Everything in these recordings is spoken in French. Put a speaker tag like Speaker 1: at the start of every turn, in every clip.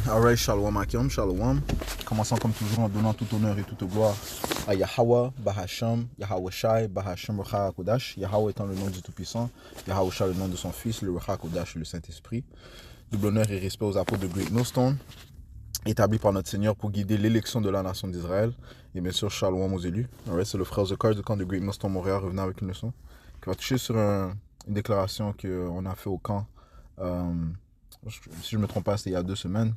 Speaker 1: Alright, Shalom Akim, Shalom. Commençons comme toujours en donnant tout honneur et toute gloire à Yahweh, Bahasham, Yahweh Shai, Bahasham, Recha Kodash. Yahweh étant le nom du Tout-Puissant, Yahweh Shai le nom de son Fils, le Recha Kodash, le Saint-Esprit. Double honneur et respect aux apôtres de Great Millstone, établis par notre Seigneur pour guider l'élection de la nation d'Israël. Et bien sûr, Shalom aux élus. Alright, c'est le frère Zekar du camp de Great Millstone Montréal revenant avec une leçon qui va toucher sur une déclaration qu'on a fait au camp. Si je ne me trompe pas, c'était il y a 2 semaines.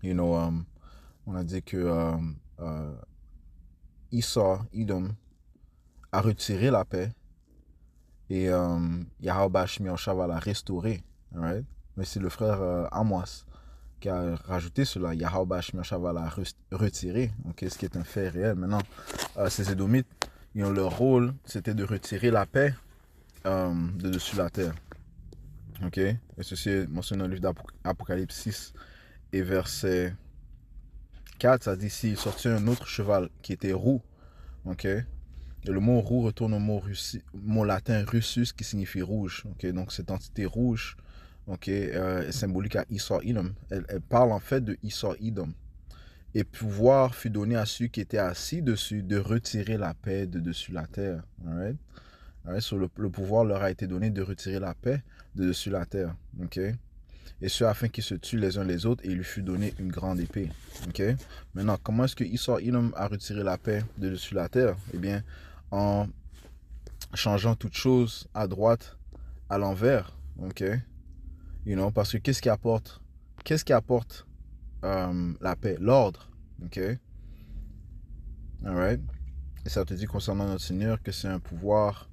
Speaker 1: On a dit que Esau, Edom, a retiré la paix et Yahweh Bashmioshav va la restaurer. Right? Mais c'est le frère Amos qui a rajouté cela. Yahweh Bashmioshav va la retirer, okay? Ce qui est un fait réel. Maintenant, ces Édomites, leur rôle, c'était de retirer la paix de dessus la terre. Okay? Et ceci est mentionné dans le livre d'Apocalypse 6 et verset 4, ça dit s'il sortit un autre cheval qui était roux, ok, et le mot roux retourne au mot latin russus qui signifie rouge, ok, donc cette entité rouge, ok, est symbolique à Esau Edom. Elle parle en fait de Esau Edom. Et pouvoir fut donné à ceux qui étaient assis dessus de retirer la paix de dessus la terre. Alright? Alright? So le pouvoir leur a été donné de retirer la paix de dessus la terre. Ok? Et ce afin qu'ils se tuent les uns les autres, et il lui fut donné une grande épée. Okay? Maintenant, comment est-ce que Esau Edom a retiré la paix de dessus la terre? Eh bien, en changeant toute chose à droite, à l'envers. Okay? Parce que qu'est-ce qui apporte la paix? L'ordre. Okay? Alright? Et ça te dit concernant notre Seigneur que c'est un pouvoir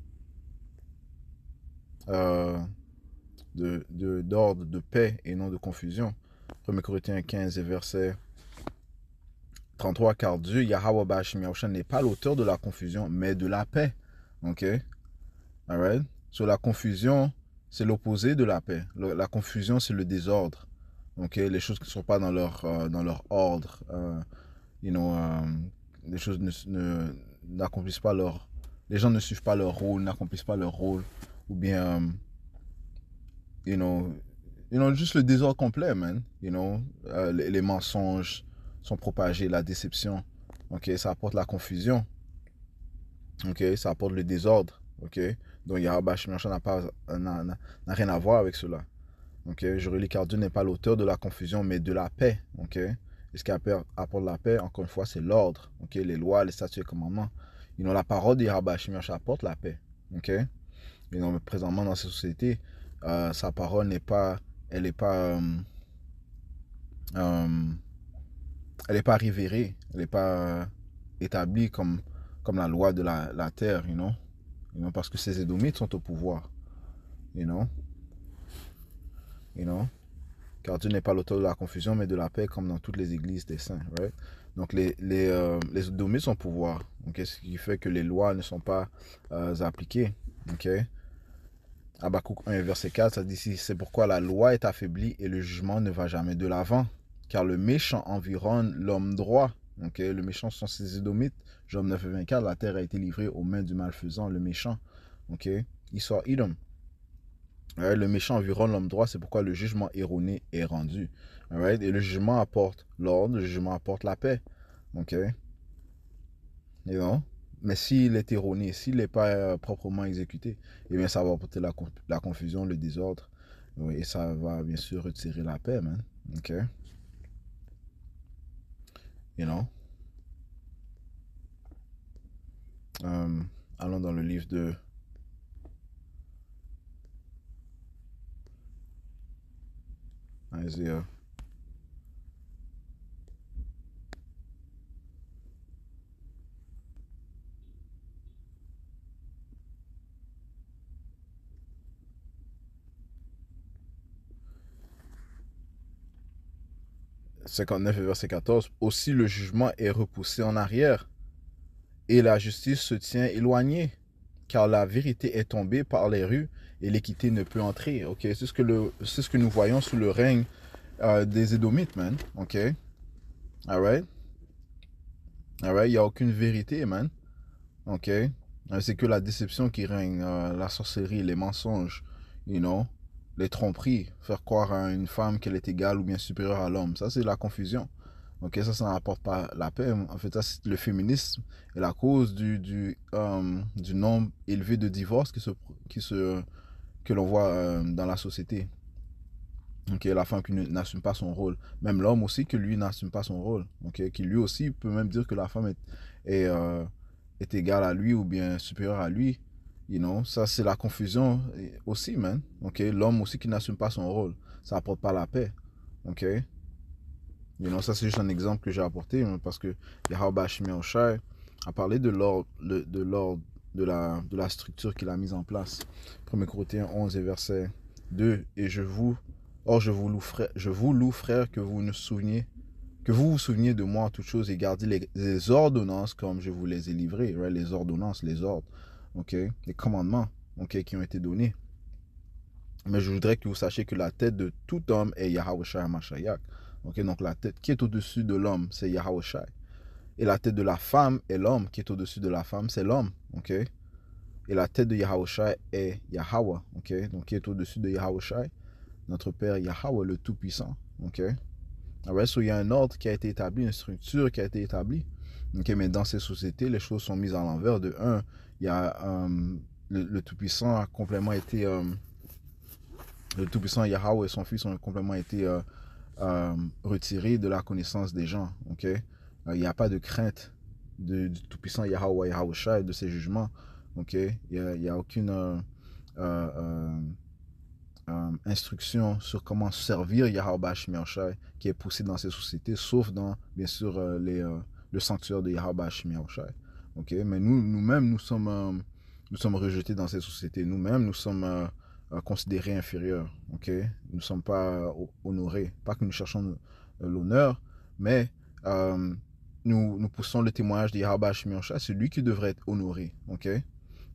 Speaker 1: d'ordre, de paix et non de confusion. 1 Corinthiens 15 et verset 33, car Dieu, Yahweh Bashim Yahushua, n'est pas l'auteur de la confusion, mais de la paix. Ok? Alright? So la confusion, c'est l'opposé de la paix. La confusion, c'est le désordre. Ok? Les choses qui ne sont pas dans leur ordre. Les choses n'accomplissent pas leur... Les gens ne suivent pas leur rôle, n'accomplissent pas leur rôle. Ou bien, juste le désordre complet, man. Les mensonges sont propagés, la déception. Ok, ça apporte la confusion. Ok, ça apporte le désordre. Ok, donc Yahweh n'a rien à voir avec cela. Ok, je relis car Dieu n'est pas l'auteur de la confusion, mais de la paix. Ok, et ce qui apporte la paix, encore une fois, c'est l'ordre. Ok, les lois, les statuts et commandements. La parole de Yahweh apporte la paix. Ok, et donc présentement dans cette société, sa parole n'est pas, elle n'est pas révérée, elle n'est pas établie comme la loi de la terre, parce que ces Édomites sont au pouvoir, car Dieu n'est pas l'auteur de la confusion, mais de la paix, comme dans toutes les églises des saints, right? Donc les Édomites sont au pouvoir, okay? Ce qui fait que les lois ne sont pas appliquées, ok? Habakkuk 1 verset 4, ça dit ici, c'est pourquoi la loi est affaiblie et le jugement ne va jamais de l'avant, car le méchant environne l'homme droit. Okay? Le méchant sont ces Édomites. Job 9 et 24, la terre a été livrée aux mains du malfaisant, le méchant. Okay? Esau Edom. Right? Le méchant environne l'homme droit, c'est pourquoi le jugement erroné est rendu. Right? Et le jugement apporte l'ordre, le jugement apporte la paix. Okay? Mais s'il est erroné, s'il n'est pas proprement exécuté, eh bien ça va apporter la confusion, le désordre. Oui, et ça va bien sûr retirer la paix, man. Ok? Allons dans le livre de Isaiah. « 59 et verset 14. Aussi le jugement est repoussé en arrière, et la justice se tient éloignée, car la vérité est tombée par les rues, et l'équité ne peut entrer. » Ok, c'est ce que nous voyons sous le règne des Édomites, man. Ok, alright. Alright, il n'y a aucune vérité, man. Ok, c'est que la déception qui règne, la sorcellerie, les mensonges, les tromperies, faire croire à une femme qu'elle est égale ou bien supérieure à l'homme. Ça, c'est la confusion. Ok, ça n'apporte pas la paix. En fait, ça, le féminisme est la cause du nombre élevé de divorces que l'on voit dans la société. Ok, la femme qui n'assume pas son rôle. Même l'homme aussi qui lui n'assume pas son rôle. Ok, qui lui aussi peut même dire que la femme est, euh, est égale à lui ou bien supérieure à lui. You know, ça c'est la confusion aussi, man. Ok, l'homme aussi qui n'assume pas son rôle. Ça apporte pas la paix. Ok, you know, ça c'est juste un exemple que j'ai apporté hein, parce que Yahweh Shimei Oshai a parlé de l'ordre, de la structure qu'il a mise en place. 1 Corinthiens 11 et verset 2. Et or je vous loue, frère, que vous vous souveniez de moi en toutes choses et gardiez les ordonnances comme je vous les ai livrées. Right? Les ordonnances, les ordres, ok, les commandements, ok, qui ont été donnés. Mais je voudrais que vous sachiez que la tête de tout homme est Yahweh Shai HaMashiach. Ok, donc la tête qui est au-dessus de l'homme, c'est Yahweh Shai. Et la tête de la femme est l'homme, qui est au-dessus de la femme, c'est l'homme. Ok. Et la tête de Yahweh Shai est Yahweh. Ok. Donc qui est au-dessus de Yahweh Shai, notre Père Yahweh, le Tout-Puissant. Ok. Alright, so il y a un ordre qui a été établi, une structure qui a été établie. Ok, mais dans ces sociétés, les choses sont mises à l'envers. De un, il y a le Tout-Puissant a complètement été le Tout-Puissant Yahweh et son Fils ont complètement été retirés de la connaissance des gens. Okay? Il n'y a pas de crainte du Tout-Puissant Yahweh Yahweh Shai, de ses jugements. Okay? Il n'y a aucune instruction sur comment servir Yahweh Shai Shai qui est poussée dans ces sociétés, sauf dans, bien sûr, le sanctuaire de Yahweh Shai Shai. Okay? Mais nous-mêmes, nous sommes rejetés dans ces sociétés. Nous-mêmes, nous sommes considérés inférieurs. Okay? Nous ne sommes pas honorés. Pas que nous cherchons l'honneur, mais nous poussons le témoignage de Yahweh Shai Shai, c'est lui qui devrait être honoré. Okay?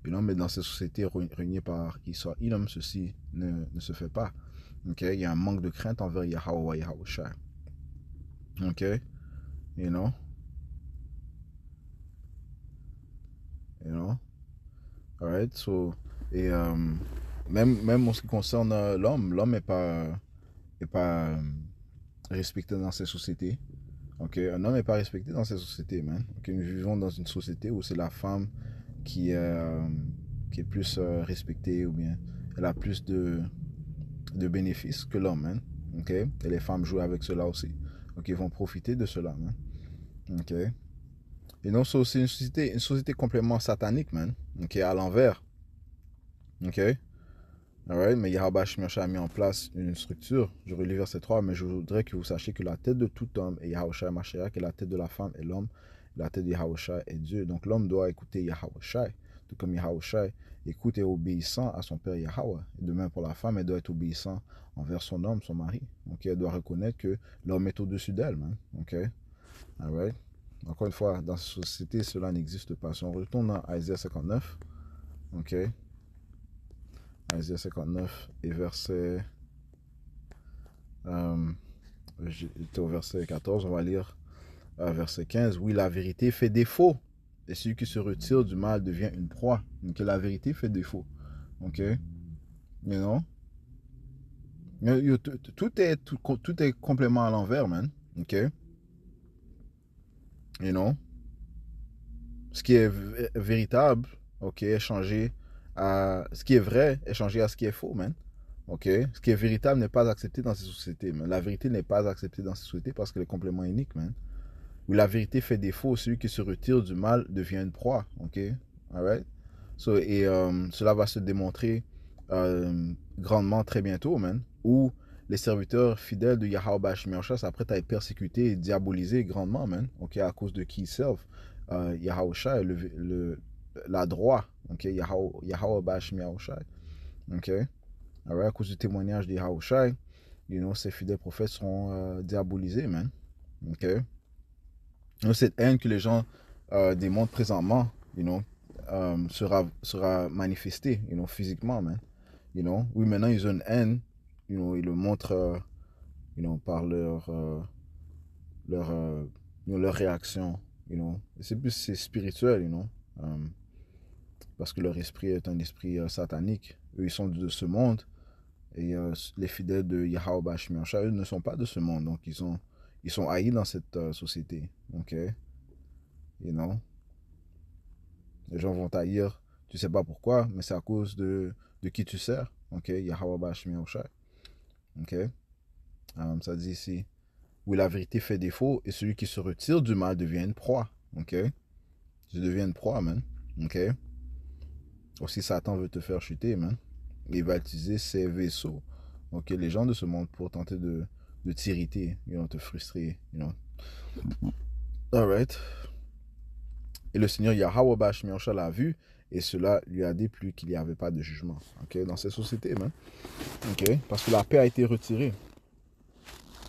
Speaker 1: Mais dans ces sociétés régnées par Israël, ceci ne se fait pas. Okay? Il y a un manque de crainte envers Yahweh Shai. Ok? You know? You know? Alright, so, et même en ce qui concerne l'homme est pas respecté dans ces sociétés. Ok? Un homme n'est pas respecté dans ces sociétés, man. Okay? Nous vivons dans une société où c'est la femme qui est plus respectée ou bien elle a plus de bénéfices que l'homme, man. Ok? Et les femmes jouent avec cela aussi. Donc, ils vont profiter de cela, man. Ok? Et donc, c'est aussi une société complètement satanique, man. Ok? À l'envers. Ok? Alright? Mais Yahweh Shemyacha a mis en place une structure. Je relis verset 3, mais je voudrais que vous sachiez que la tête de tout homme est Yahweh Shai Mashiach, et la tête de la femme est l'homme, la tête de Yahweh Shai est Dieu. Donc, l'homme doit écouter Yahweh Shai, tout comme Yahweh Shai écoute et obéissant à son père Yahweh. Et de même pour la femme, elle doit être obéissant envers son homme, son mari. Donc, elle doit reconnaître que l'homme est au-dessus d'elle, man. Ok? Alright? Encore une fois, dans cette société, cela n'existe pas. Si on retourne dans Isaiah 59, ok? Isaiah 59 et verset... j'étais au verset 14, on va lire verset 15. Oui, la vérité fait défaut. Et celui qui se retire du mal devient une proie. Donc la vérité fait défaut. Ok? You know? Tout est complètement à l'envers, man. Ok? You know? Ce qui est véritable, ok, est changé à... Ce qui est vrai est changé à ce qui est faux, man. Ok? Ce qui est véritable n'est pas accepté dans ces sociétés, man. La vérité n'est pas acceptée dans ces sociétés parce qu'elle est complètement unique, man. Où la vérité fait défaut, celui qui se retire du mal devient une proie, ok? Alright? So, et cela va se démontrer grandement très bientôt, man. Où les serviteurs fidèles de Yahweh Shemyacha s'apprêtent à être persécutés et diabolisés grandement, man. Ok? À cause de qui ils servent. Yahweh Shai, la droit. Ok? Yahweh Shemyacha. Ok? Alright? À cause du témoignage de Yahweh Shai, you know, ces fidèles prophètes seront diabolisés, man. Ok? Donc, cette haine que les gens démontrent présentement, you know, sera manifestée, you know, physiquement, man. You know, oui, maintenant ils ont une haine, you know, ils le montrent, you know, par leur, you know, leur réaction, you know. C'est spirituel, you know, parce que leur esprit est un esprit satanique. Eux, ils sont de ce monde Et les fidèles de Yahweh Bashmi eux ne sont pas de ce monde. Donc, ils sont haïs dans cette société. OK? You know? Les gens vont t'haïr. Tu sais pas pourquoi, mais c'est à cause de qui tu sers. OK? Yahweh Bashmi OK? Ça dit ici, où la vérité fait défaut et celui qui se retire du mal devient une proie. OK? Tu deviens une proie, man. OK? Aussi, Satan veut te faire chuter, man. Il va utiliser ses vaisseaux. OK? Les gens de ce monde pour tenter de t'irriter, te frustrer, Alright. Et le Seigneur Yahweh Bashmi l'a vu et cela lui a déplu qu'il n'y avait pas de jugement. OK? Dans cette société, man. OK? Parce que la paix a été retirée.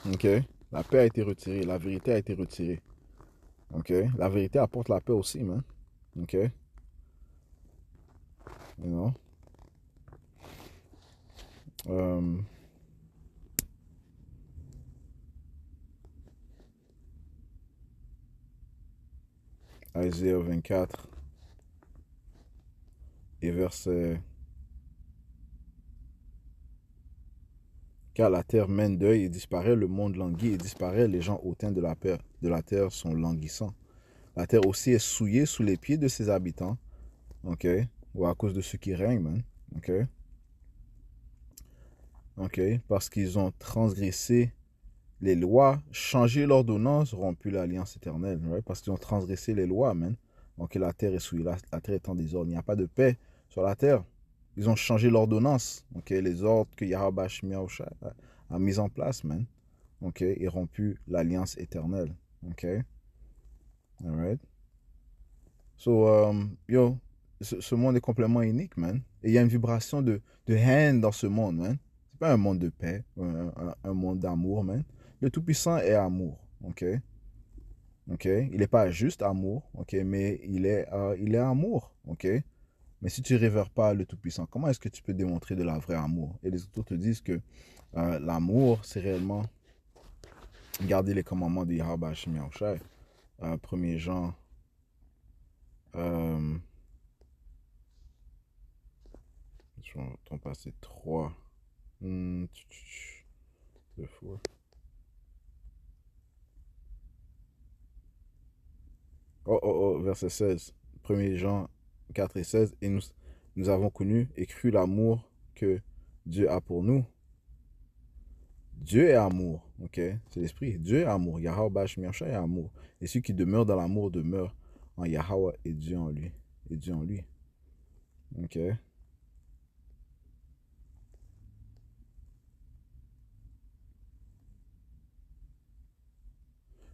Speaker 1: OK? La paix a été retirée. La vérité a été retirée. OK? La vérité apporte la paix aussi, man. OK? You know? Isaïe 24 et verset... Car la terre mène deuil et disparaît, le monde languit et disparaît, les gens hautains de la terre sont languissants. La terre aussi est souillée sous les pieds de ses habitants, OK? Ou à cause de ceux qui règnent, man, OK? OK? Parce qu'ils ont transgressé les lois, changé l'ordonnance, rompu l'alliance éternelle, right? Parce qu'ils ont transgressé les lois, man. Donc la terre est souillée, la terre est en désordre, il n'y a pas de paix sur la terre. Ils ont changé l'ordonnance, OK? Les ordres que Yahweh a mis en place, man. OK? Et rompu l'alliance éternelle, OK? Alright? So, ce monde est complètement unique, man. Et il y a une vibration de haine dans ce monde, man. C'est pas un monde de paix, un monde d'amour, man. Le Tout-Puissant est amour, OK? OK? Il n'est pas juste amour, OK? Mais il est amour, OK? Mais si tu ne révères pas le Tout-Puissant, comment est-ce que tu peux démontrer de la vraie amour? Et les autres te disent que l'amour, c'est réellement garder les commandements de Yahweh Hashem Yahushai. 1er Jean. Je vais t'en passer 3. Deux fois. Verset 16. 1er Jean 4 et 16. Et nous avons connu et cru l'amour que Dieu a pour nous. Dieu est amour, ok? C'est l'esprit. Dieu est amour. Yahweh Bashmi est amour. Et celui qui demeure dans l'amour demeure en Yahweh et Dieu en lui. Et Dieu en lui. Ok?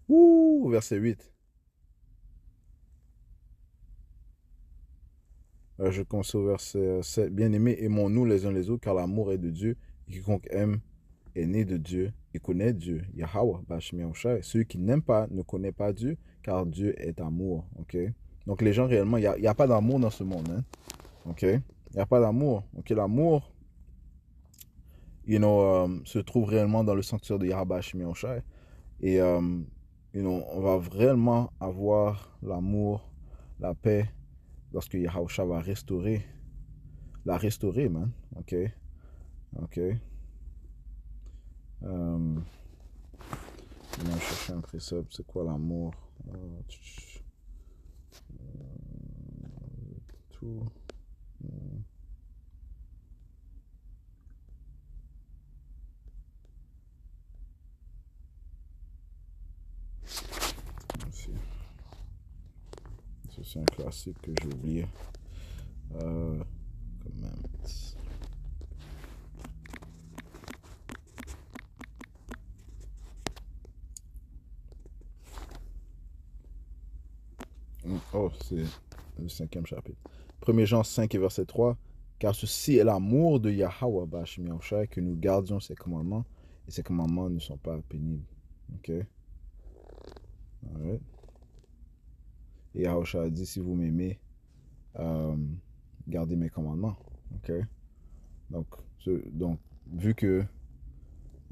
Speaker 1: Ouh, verset 8. Je commence au verset 7. Bien-aimés, aimons-nous les uns les autres, car l'amour est de Dieu. Et quiconque aime est né de Dieu et connaît Dieu. Yahweh, Bashmi Yahushai. Celui qui n'aime pas ne connaît pas Dieu, car Dieu est amour. Ok? Donc les gens réellement, il n'y a pas d'amour dans ce monde. Hein? Ok? Il n'y a pas d'amour. Ok? L'amour, se trouve réellement dans le sanctuaire de Yahweh Bashmi Yahushai. Et on va vraiment avoir l'amour, la paix, lorsque Yahusha va la restaurer, man. Ok? Ok? On va chercher un précepte. C'est quoi l'amour? Tout. C'est un classique que j'ai oublié. Oh, c'est le 5e chapitre. 1er Jean 5 et verset 3. Car ceci est l'amour de Yahweh Bashmi Yahushai, que nous gardions ses commandements, et ses commandements ne sont pas pénibles. Ok? Alright. Et Yahushua a dit, si vous m'aimez, gardez mes commandements. Ok? Donc vu que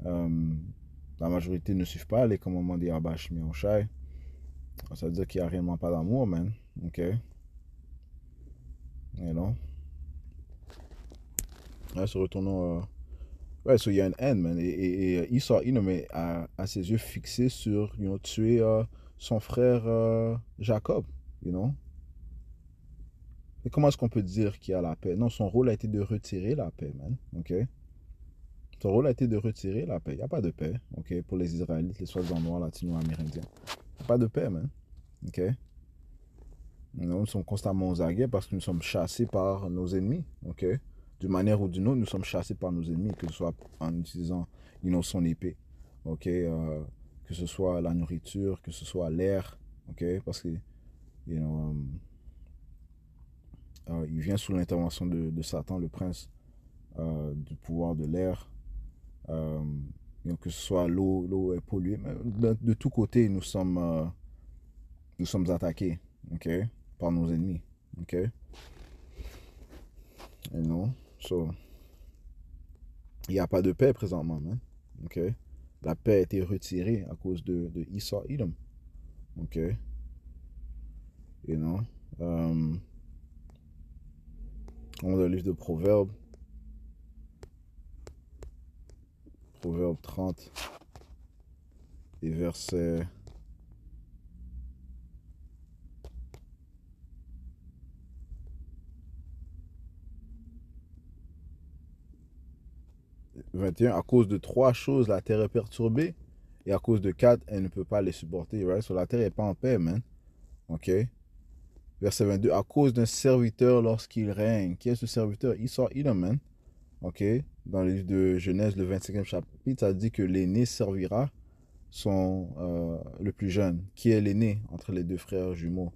Speaker 1: la majorité ne suivent pas les commandements de Yahweh Bashmi Yahushai, ça veut dire qu'il n'y a réellement pas d'amour, man. Ok? Et non? Là, se retournons Ouais, so il y a une haine, man. Et Esau, a ses yeux fixés sur, tuer son frère Jacob, you know. Et comment est-ce qu'on peut dire qu'il y a la paix? Non, son rôle a été de retirer la paix, man. OK? Son rôle a été de retirer la paix. Il n'y a pas de paix, OK? Pour les Israélites, les soi-disant noirs, latino-amérindiens. Il n'y a pas de paix, man. OK? Nous sommes constamment aux aguets parce que nous sommes chassés par nos ennemis, OK? D'une manière ou d'une autre, nous sommes chassés par nos ennemis, que ce soit en utilisant, son épée, OK? Que ce soit la nourriture, que ce soit l'air, OK? Parce que, you know, il vient sous l'intervention de Satan, le prince du pouvoir de l'air. Que ce soit l'eau est polluée. Mais de tous côtés, nous sommes attaqués, OK? Par nos ennemis, OK? Et non, so, il n'y a pas de paix présentement, man. OK? La paix a été retirée à cause de Esau Edom. OK? Et non. On a le livre de Proverbes. Proverbe 30 et verset 21. À cause de 3 choses, la terre est perturbée. Et à cause de 4, elle ne peut pas les supporter. Right? So, la terre n'est pas en paix, man. OK? Verset 22. À cause d'un serviteur lorsqu'il règne. Qui est ce serviteur? Esau Edom, man. OK? Dans le livre de Genèse, le 25e chapitre, ça dit que l'aîné servira le plus jeune. Qui est l'aîné entre les deux frères jumeaux?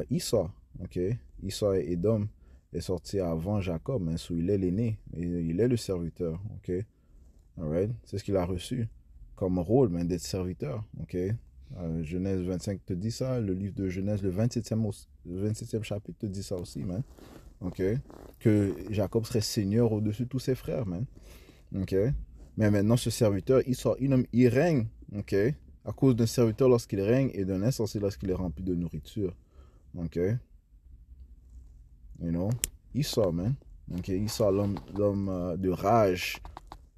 Speaker 1: Esau. OK? Esau et Edom est sorti avant Jacob, mais il est l'aîné. Et il est le serviteur. OK? Alright? C'est ce qu'il a reçu comme rôle, mais d'être serviteur. OK? Genèse 25 te dit ça. Le livre de Genèse, le 27e chapitre te dit ça aussi, man. OK? Que Jacob serait seigneur au-dessus de tous ses frères, man. OK? Mais maintenant, ce serviteur, il règne. OK? À cause d'un serviteur lorsqu'il règne et d'un insensé lorsqu'il est rempli de nourriture. OK? You know? Esau, man. OK? Esau, l'homme de rage.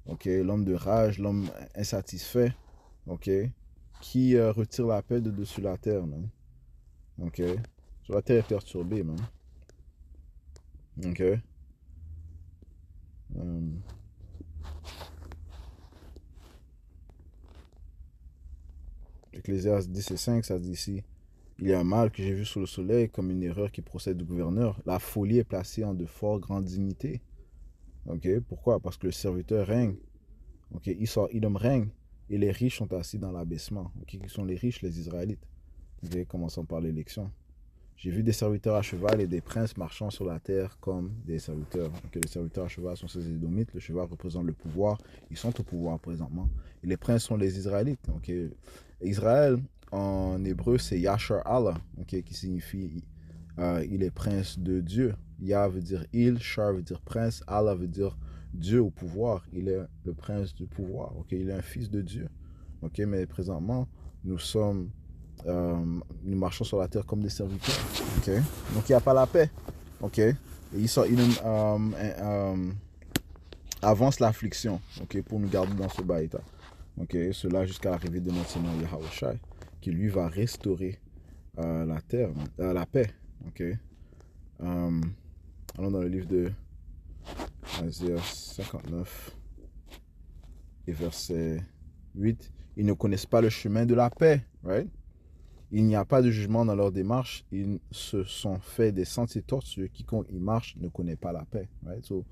Speaker 1: OK? L'homme de rage, l'homme insatisfait. OK? Qui retire la paix de dessus la terre, man. OK? So, la terre est perturbée, man. OK? Ecclésiaste 10 et 5, ça dit ici: il y a un mal que j'ai vu sous le soleil, comme une erreur qui procède du gouverneur. La folie est placée en de fort grandes dignités. OK? Pourquoi? Parce que le serviteur règne. OK? Edom règne. Et les riches sont assis dans l'abaissement. OK? Qui sont les riches? Les Israélites. OK? Commençons par l'élection. J'ai vu des serviteurs à cheval et des princes marchant sur la terre comme des serviteurs. Donc, les serviteurs à cheval sont ces Édomites. Le cheval représente le pouvoir. Ils sont au pouvoir présentement. Et les princes sont les Israélites. Donc, Israël, en hébreu, c'est Yashar Allah, okay, qui signifie il est prince de Dieu. Yah veut dire il, Shar veut dire prince, Allah veut dire Dieu au pouvoir. Il est le prince du pouvoir. Okay? Il est un fils de Dieu. Okay? Mais présentement, nous marchons sur la terre comme des serviteurs. Okay? Donc il n'y a pas la paix. Okay? Et avance l'affliction, okay, pour nous garder dans ce bas état. Okay? Cela jusqu'à l'arrivée de notre Seigneur Yahawashi, qui lui va restaurer la terre, la paix. Okay? Allons dans le livre de Isaiah 59 et verset 8. Ils ne connaissent pas le chemin de la paix, right? Il n'y a pas de jugement dans leur démarche. Ils se sont fait des sentiers tortueux. Quiconque y marche ne connaît pas la paix. Right? So,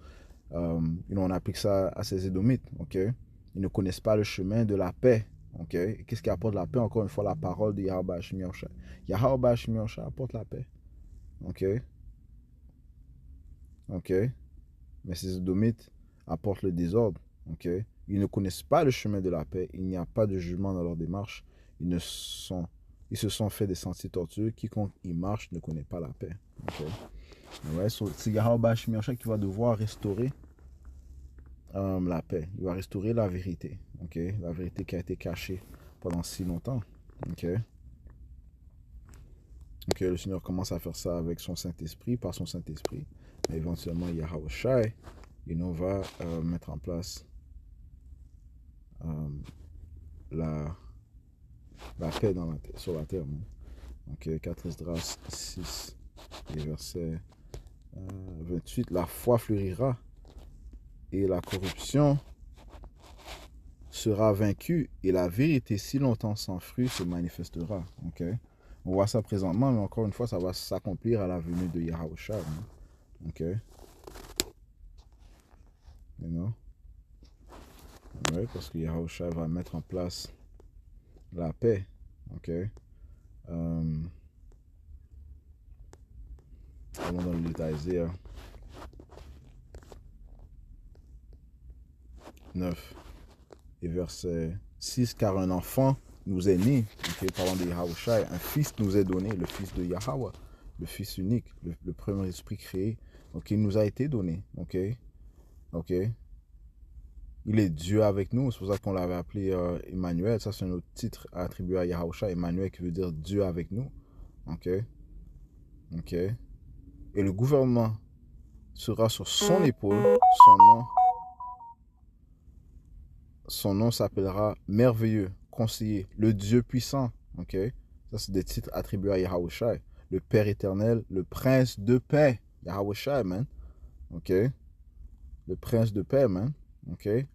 Speaker 1: on applique ça à ces Édomites. Okay? Ils ne connaissent pas le chemin de la paix. Okay? Qu'est-ce qui apporte la paix? Encore une fois, la parole de Yahweh Hashem Yahushua. Yahweh Hashem Yahushua apporte la paix. Okay? Okay? Mais ces Édomites apportent le désordre. Okay? Ils ne connaissent pas le chemin de la paix. Il n'y a pas de jugement dans leur démarche. Ils se sont fait des sentiers tortueux. Quiconque y marche ne connaît pas la paix. Okay? Ouais, c'est Yahweh Hashem Yahushua qui va devoir restaurer la paix. Il va restaurer la vérité. Okay? La vérité qui a été cachée pendant si longtemps. Okay? Donc le Seigneur commence à faire ça avec son Saint-Esprit, par son Saint-Esprit. Mais éventuellement, Yahawashi, on va mettre en place la paix sur la terre. Donc 4 Esdras 6 et verset 28. La foi fleurira et la corruption sera vaincue et la vérité si longtemps sans fruit se manifestera. Ok, on voit ça présentement, mais encore une fois, ça va s'accomplir à la venue de Yahushua. Ok, parce que Yahushua va mettre en place la paix. Ok, allons dans le livre d'Isaiah 9 et verset 6, car un enfant nous est né, parlant de Yahushua, un fils nous est donné, le fils de Yahweh, le fils unique, le premier esprit créé, il nous a été donné, il est Dieu avec nous, c'est pour ça qu'on l'avait appelé Emmanuel, ça c'est un autre titre attribué à Yahushua, Emmanuel qui veut dire Dieu avec nous, et le gouvernement sera sur son épaule, son nom s'appellera merveilleux, conseiller, le Dieu puissant. Ça, c'est des titres attribués à Yahushua. Le Père éternel, le prince de paix. Yahushua, man. Le prince de paix, man.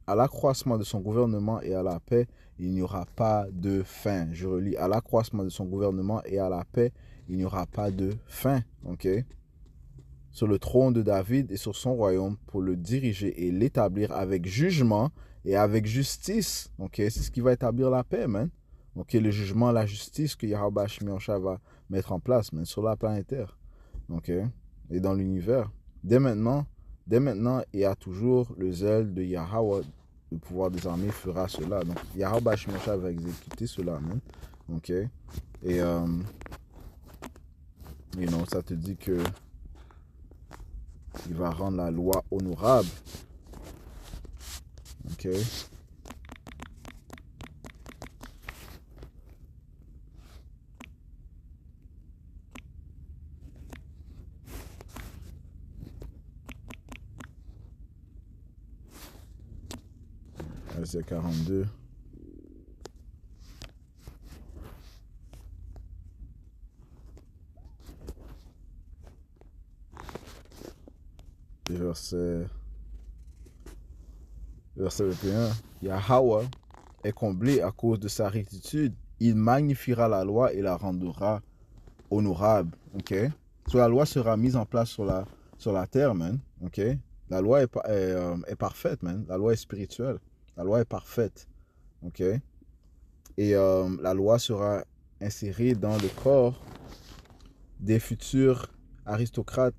Speaker 1: À l'accroissement de son gouvernement et à la paix, il n'y aura pas de fin. Je relis. À l'accroissement de son gouvernement et à la paix, il n'y aura pas de fin. Sur le trône de David et sur son royaume pour le diriger et l'établir avec jugement et avec justice. C'est ce qui va établir la paix, man. Le jugement, la justice que Yahweh Shemiosha va mettre en place, man, sur la planète Terre. Et dans l'univers. Dès maintenant et à toujours, le zèle de Yahweh, le pouvoir des armées, fera cela. Donc, Yahweh Shemiosha va exécuter cela, man. Et ça te dit que il va rendre la loi honorable. Verset 42. Et verset 21. Yahweh est comblé à cause de sa rectitude. Il magnifiera la loi et la rendra honorable. So, la loi sera mise en place sur la terre, man. La loi est parfaite, man. La loi est spirituelle. La loi est parfaite. Et la loi sera insérée dans le corps des futurs aristocrates,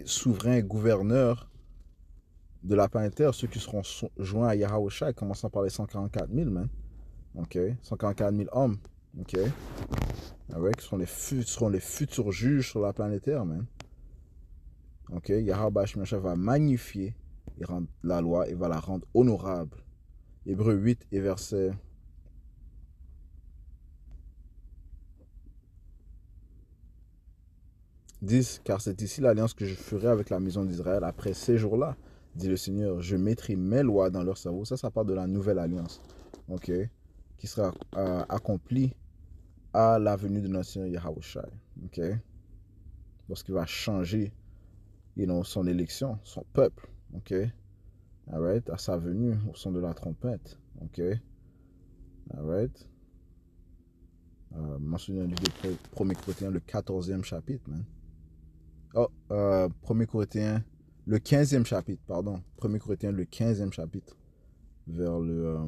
Speaker 1: souverains, gouverneurs de la planète Terre, ceux qui seront joints à Yahushua, commençant par les 144 000, man. 144 000 hommes. Qui seront les futurs juges sur la planète Terre, man. Yahweh Shemiosha va magnifier et rendre la loi et va la rendre honorable. Hébreux 8 et verset 10. Car c'est ici l'alliance que je ferai avec la maison d'Israël après ces jours-là, dit le Seigneur. Je mettrai mes lois dans leur cerveau. Ça parle de la nouvelle alliance. Qui sera accomplie à la venue de notre Seigneur Yahushua. Lorsqu'il va changer son élection, son peuple. À sa venue au son de la trompette. Mentionné dans le livre de 1 Corinthiens, le 14e chapitre, man. 1 Corinthiens, le 15e chapitre, pardon. 1 Corinthiens, le 15e chapitre, vers le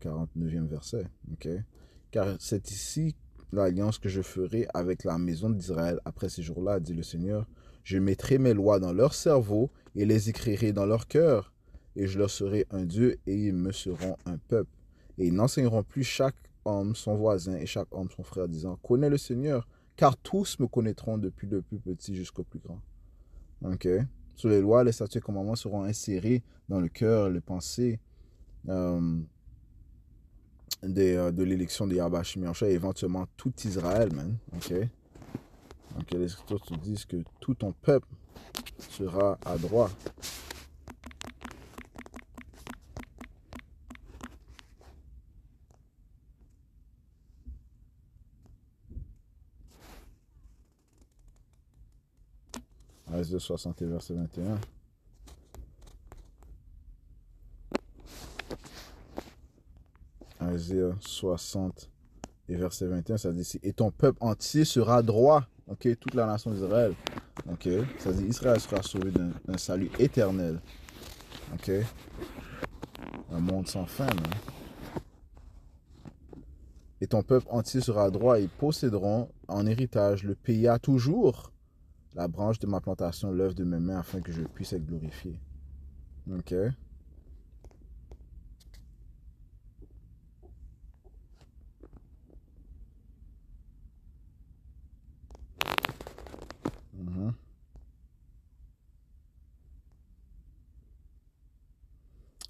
Speaker 1: 49e verset. Car c'est ici l'alliance que je ferai avec la maison d'Israël après ces jours-là, dit le Seigneur. Je mettrai mes lois dans leur cerveau et les écrirai dans leur cœur. Et je leur serai un Dieu et ils me seront un peuple. Et ils n'enseigneront plus chaque homme son voisin et chaque homme son frère, disant, connais le Seigneur, car tous me connaîtront depuis le plus petit jusqu'au plus grand. Sur les lois, les statuts et commandements seront insérés dans le cœur, les pensées de l'élection de Yahweh Shemiosha et éventuellement tout Israël, man. Les Écritures te disent que tout ton peuple sera adroit. Isaïe 60 et verset 21. Isaïe 60 et verset 21, ça dit ici, et ton peuple entier sera droit. Ok, toute la nation d'Israël. Ok, ça dit Israël sera sauvé d'un salut éternel. Ok, un monde sans fin. Et ton peuple entier sera droit, ils posséderont en héritage le pays à toujours, la branche de ma plantation, l'œuvre de mes mains, afin que je puisse être glorifié. Ok. Mhm.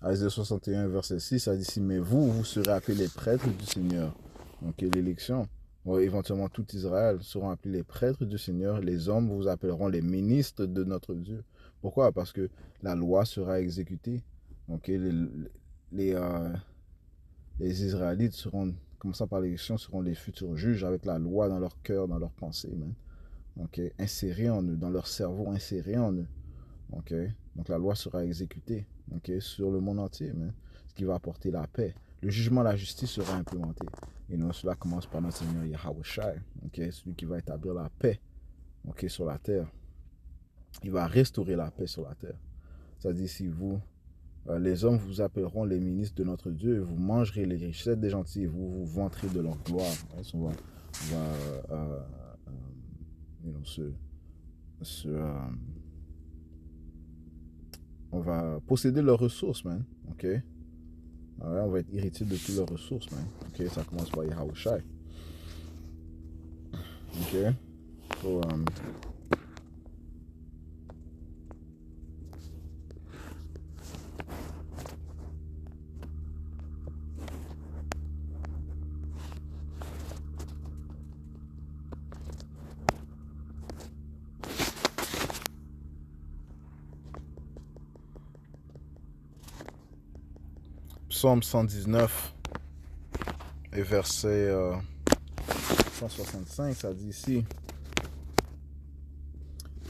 Speaker 1: Isaïe 61, verset 6, ça dit ici, mais vous serez appelés les prêtres du Seigneur. Donc l'élection, éventuellement tout Israël seront appelés les prêtres du Seigneur. Les hommes vous appelleront les ministres de notre Dieu. Pourquoi? Parce que la loi sera exécutée. Donc les, les Israélites seront, commençant par l'élection, seront les futurs juges avec la loi dans leur cœur, dans leurs pensées, man. Okay? Insérée en eux, dans leur cerveau, insérée en eux. Okay? Donc la loi sera exécutée, okay? Sur le monde entier, man. Ce qui va apporter la paix. Le jugement, la justice sera implémenté. Et non, cela commence par notre Seigneur Yahweh Shai, okay? Celui qui va établir la paix, okay? Sur la terre. Il va restaurer la paix sur la terre. Ça dit, si vous, les hommes vous appelleront les ministres de notre Dieu, et vous mangerez les richesses des gentils, et vous vous vanterez de leur gloire. On va posséder leurs ressources, man. Ok? On va être héritier de toutes leurs ressources, man. Ok? Ça commence par Yahweh Shai. Ok? So, Psaume 119 et verset 165, ça dit ici,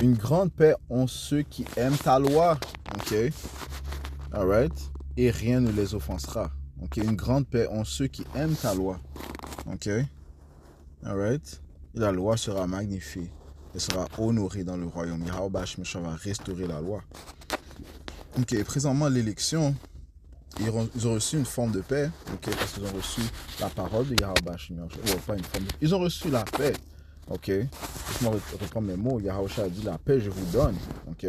Speaker 1: une grande paix ont ceux qui aiment ta loi. Ok? Alright? Et rien ne les offensera. Ok? Une grande paix ont ceux qui aiment ta loi. Ok? Alright? Et la loi sera magnifiée. Elle sera honorée dans le royaume. Yahweh Bashmesha va restaurer la loi. Ok, présentement, l'élection, ils ont reçu une forme de paix, ok, parce qu'ils ont reçu la parole de Yahweh Bashmesha. Pas une forme de... Ils ont reçu la paix, ok. Laisse-moi reprendre mes mots. Yahweh a dit la paix, je vous donne, ok.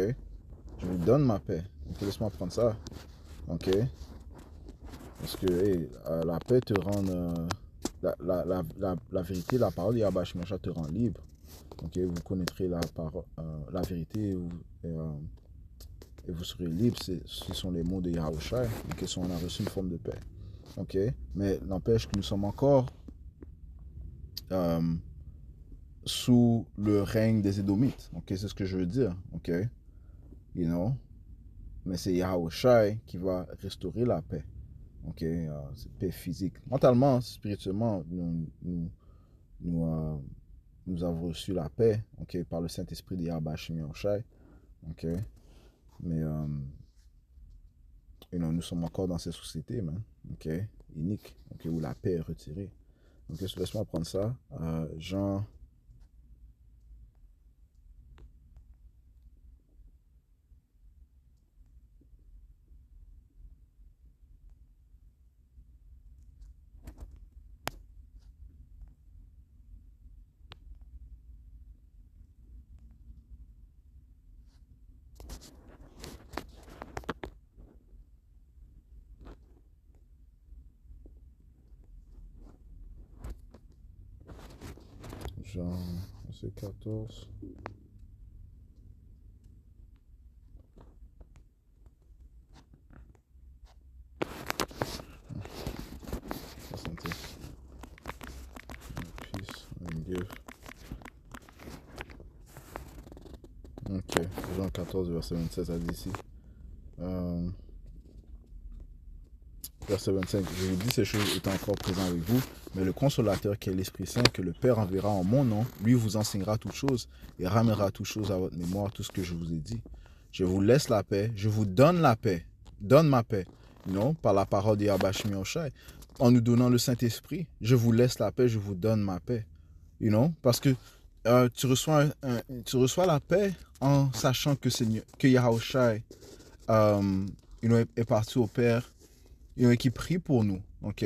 Speaker 1: Je vous donne ma paix. Ok, laisse-moi prendre ça, ok. Parce que hey, la paix te rend... la vérité, la parole de Yahweh Bashmesha te rend libre. Ok, vous connaîtrez la vérité et vous serez libre. Ce sont les mots de Yahweh Shai. Ok, on a reçu une forme de paix. Ok, mais n'empêche que nous sommes encore sous le règne des Édomites. Ok, c'est ce que je veux dire. Ok, you know, mais c'est Yahweh Shai qui va restaurer la paix. Ok, cette paix physique. Mentalement, spirituellement, nous avons reçu la paix, ok, par le Saint-Esprit de Yahweh Shai. Ok, mais nous sommes encore dans cette société, man, ok, unique, ok, où la paix est retirée. Donc, laisse-moi prendre ça. Jean. Jean, c'est 14. Peace and give. Ok, Jean 14, verset 27, ça dit ici. Verset 25, je vous dis ces choses étant encore présent avec vous, mais le consolateur qui est l'Esprit Saint, que le Père enverra en mon nom, lui vous enseignera toutes choses et ramènera toutes choses à votre mémoire, tout ce que je vous ai dit. Je vous laisse la paix, je vous donne la paix, donne ma paix, non, par la parole de Yahweh Shemi Oshai, en nous donnant le Saint-Esprit. Je vous laisse la paix, je vous donne ma paix, parce que tu reçois la paix en sachant que Yahweh Shai est parti au Père, qui prie pour nous, ok,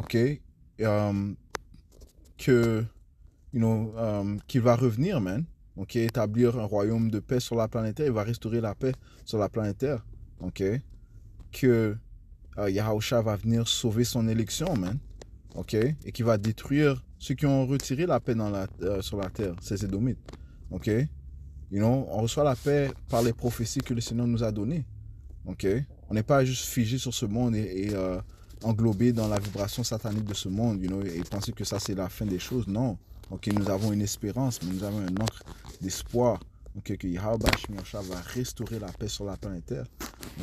Speaker 1: qu'il va revenir, man, ok, établir un royaume de paix sur la planète Terre, il va restaurer la paix sur la planète Terre, ok, que Yahushua va venir sauver son élection, man, ok, et qui va détruire ceux qui ont retiré la paix sur la terre, ces Édomites, ok, on reçoit la paix par les prophéties que le Seigneur nous a données, ok, on n'est pas juste figé sur ce monde et englobé dans la vibration satanique de ce monde, et penser que ça c'est la fin des choses, non, ok, nous avons une espérance, mais nous avons un encre d'espoir, ok, que Yahweh Shemi Oshai va restaurer la paix sur la planète Terre,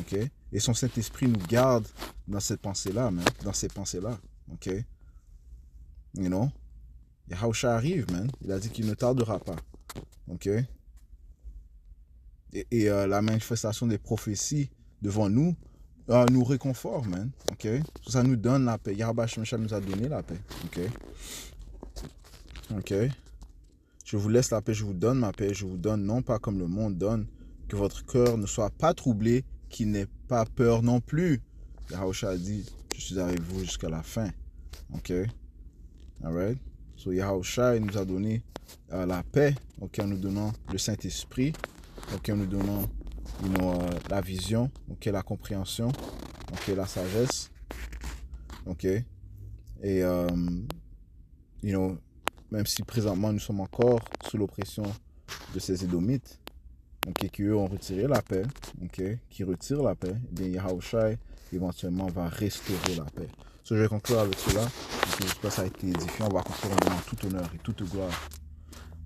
Speaker 1: ok, et son Saint-Esprit nous garde dans cette pensée-là, dans ces pensées-là, ok, Yahweh arrive, man, il a dit qu'il ne tardera pas, ok, et la manifestation des prophéties devant nous nous réconforte, man, ok, ça nous donne la paix, Yahweh Shemi Oshai nous a donné la paix, ok, je vous laisse la paix, je vous donne ma paix, je vous donne non pas comme le monde donne, que votre cœur ne soit pas troublé, qu'il n'ait pas peur non plus. Yahweh a dit, je suis avec vous jusqu'à la fin. Ok? Alright? So Yahweh nous a donné la paix, ok, en nous donnant le Saint-Esprit, ok, en nous donnant la vision, ok, la compréhension, ok, la sagesse, ok, et même si présentement nous sommes encore sous l'oppression de ces Édomites, ok, qui eux ont retiré la paix, ok, qui retirent la paix, eh bien Yahweh éventuellement va restaurer la paix. So, je vais conclure avec cela. J'espère que ça a été édifiant. On va conclure en donnant tout honneur et toute gloire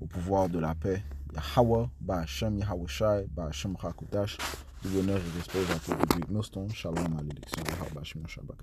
Speaker 1: au pouvoir de la paix. Yahweh, Ba'Hashem, Yahweh Ba'Hashem Hakodash, tout honneur et respect aux apôtres de Great Millstone. Shalom à l'élection. Yahweh Ba'Hashem Shabbat.